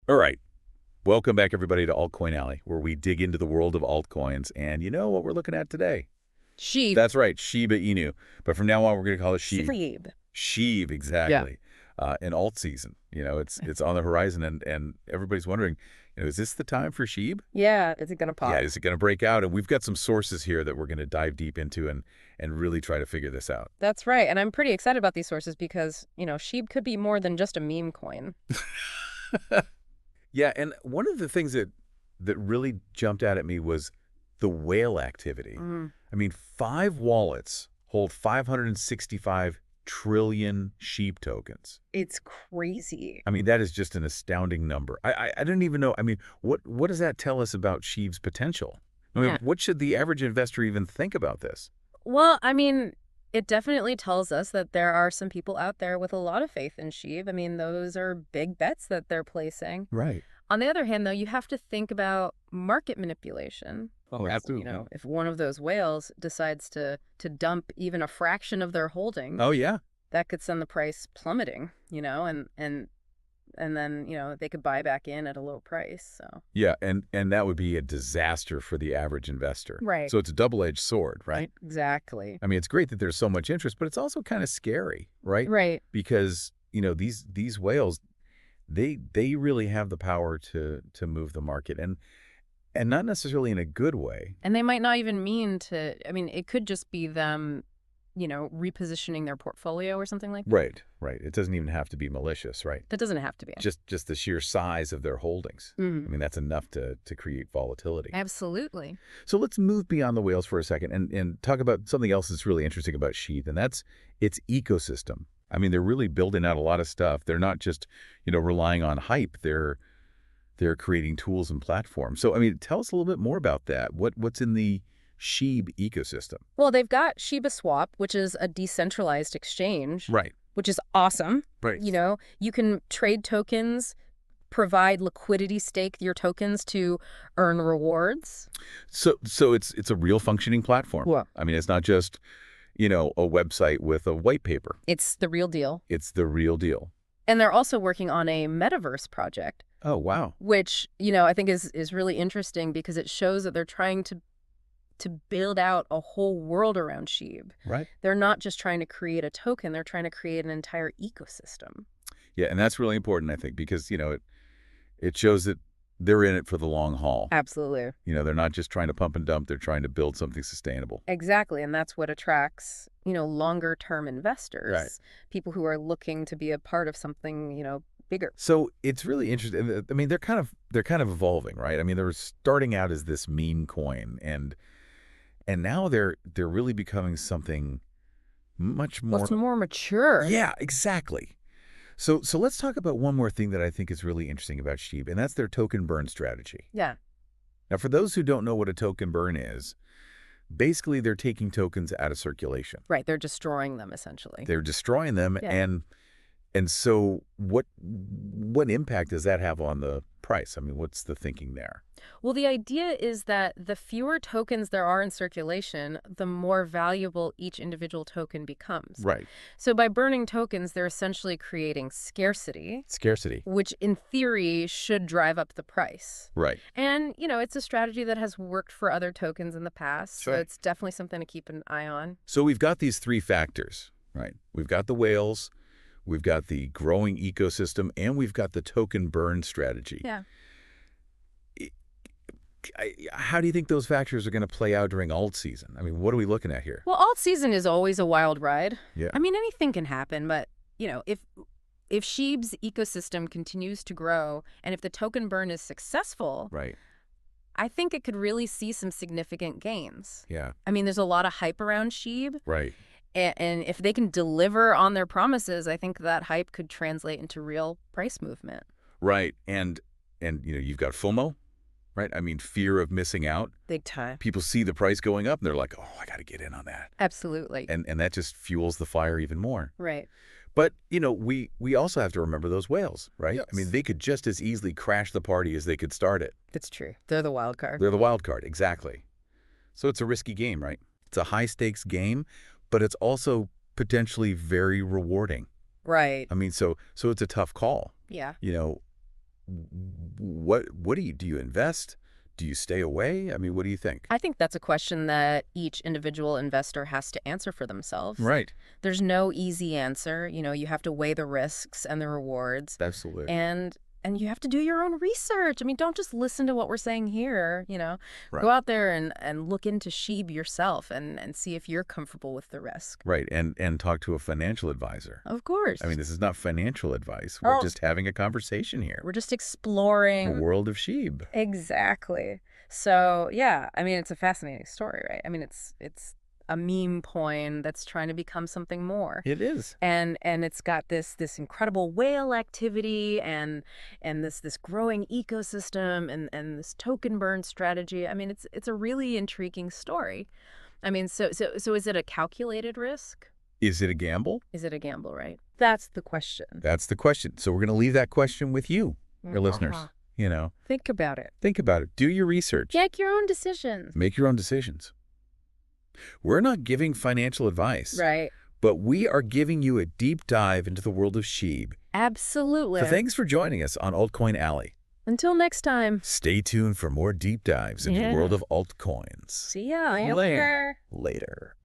All right. Welcome back, everybody, to Altcoin Alley, where we dig into the world of altcoins. And you know what we're looking at today? SHIB. That's right, Shiba Inu. But from now on, we're going to call it SHIB. SHIB. SHIB, Yeah. exactly. In alt season, it's on the horizon, and everybody's wondering, is this the time for SHIB? Yeah, is it going to pop? Yeah, is it going to break out? And we've got some sources here that we're going to dive deep into and really try to figure this out. That's right. And I'm pretty excited about these sources because, SHIB could be more than just a meme coin. Yeah, and one of the things that really jumped out at me was the whale activity. I mean, 5 wallets hold 565 trillion SHIB tokens. It's crazy. I mean, that is just an astounding number. I don't even know. I mean, what does that tell us about SHIB's potential? I mean, what should the average investor even think about this? Well, I mean, it definitely tells us that there are some people out there with a lot of faith in SHIB. I mean, those are big bets that they're placing. Right. On the other hand, though, you have to think about market manipulation. Oh, absolutely. If one of those whales decides to dump even a fraction of their holdings, Oh, yeah. that could send the price plummeting, and then, they could buy back in at a low price. So Yeah, and that would be a disaster for the average investor. Right. So it's a double-edged sword, right? Exactly. I mean, it's great that there's so much interest, but it's also kind of scary, right? Right. Because, these whales, they really have the power to move the market, and not necessarily in a good way. And they might not even mean to, I mean, it could just be them, repositioning their portfolio or something like that. Right, right. It doesn't even have to be malicious, right? That doesn't have to be. Just the sheer size of their holdings. I mean, that's enough to create volatility. Absolutely. So let's move beyond the whales for a second and talk about something else that's really interesting about SHIB, and that's its ecosystem. I mean, they're really building out a lot of stuff. They're not just, relying on hype. They're creating tools and platforms. So, I mean, tell us a little bit more about that. What's in the SHIB ecosystem? Well, they've got Shiba Swap, which is a decentralized exchange. Right. Which is awesome. Right. You can trade tokens, provide liquidity, stake your tokens to earn rewards. So it's a real functioning platform. Yeah. I mean, it's not just, a website with a white paper. It's the real deal. It's the real deal. And they're also working on a metaverse project. Oh, wow. Which, I think is really interesting because it shows that they're trying to build out a whole world around SHIB. Right. They're not just trying to create a token, they're trying to create an entire ecosystem. Yeah, and that's really important, I think, because, it shows that they're in it for the long haul. Absolutely. They're not just trying to pump and dump, they're trying to build something sustainable. Exactly, and that's what attracts, longer-term investors. Right. People who are looking to be a part of something, bigger. So it's really interesting. I mean, they're kind of evolving, right? I mean, they're starting out as this meme coin, and now they're really becoming something much more mature. Yeah, exactly. So let's talk about one more thing that I think is really interesting about SHIB, and that's their token burn strategy. Yeah. Now, for those who don't know what a token burn is, basically they're taking tokens out of circulation. Right, they're destroying them essentially. They're destroying them, Yeah. and so what impact does that have on the price? I mean, what's the thinking there? Well, the idea is that the fewer tokens there are in circulation, the more valuable each individual token becomes. Right. So by burning tokens, they're essentially creating scarcity. Scarcity. Which in theory should drive up the price. Right. And, it's a strategy that has worked for other tokens in the past. Sure. So it's definitely something to keep an eye on. So we've got these 3 factors, right? We've got the whales, we've got the growing ecosystem, and we've got the token burn strategy. Yeah. How do you think those factors are going to play out during alt season? I mean, what are we looking at here? Well, alt season is always a wild ride. Yeah. I mean, anything can happen, but, if SHIB's ecosystem continues to grow and if the token burn is successful, Right. I think it could really see some significant gains. Yeah. I mean, there's a lot of hype around SHIB. Right. And if they can deliver on their promises, I think that hype could translate into real price movement. Right. And you've got FOMO, right? I mean, fear of missing out. Big time. People see the price going up and they're like, oh, I got to get in on that. Absolutely. And that just fuels the fire even more. Right. But, we also have to remember those whales, right? Yes. I mean, they could just as easily crash the party as they could start it. That's true. They're the wild card. They're the wild card, exactly. So it's a risky game, right? It's a high-stakes game, but it's also potentially very rewarding. Right. I mean, so it's a tough call. Yeah. what do you invest? Do you stay away? I mean, what do you think? I think that's a question that each individual investor has to answer for themselves. Right. There's no easy answer. You have to weigh the risks and the rewards. Absolutely. And you have to do your own research. I mean, don't just listen to what we're saying here, Right. Go out there and look into SHIB yourself and see if you're comfortable with the risk. Right. And talk to a financial advisor. Of course. I mean, this is not financial advice. We're Oh. just having a conversation here. We're just The exploring. world of SHIB. Exactly. So, yeah, I mean, it's a fascinating story, right? I mean, it's a meme coin that's trying to become something more. It is. And it's got this incredible whale activity and this growing ecosystem and this token burn strategy. I mean, it's a really intriguing story. I mean, so is it a calculated risk? Is it a gamble? Is it a gamble, right? That's the question. That's the question. So we're going to leave that question with you, your listeners. Think about it. Think about it. Do your research. Make your own decisions. Make your own decisions. We're not giving financial advice. Right. But we are giving you a deep dive into the world of SHIB. Absolutely. So thanks for joining us on Altcoin Alley. Until next time. Stay tuned for more deep dives into the world of altcoins. See ya. Later. Later.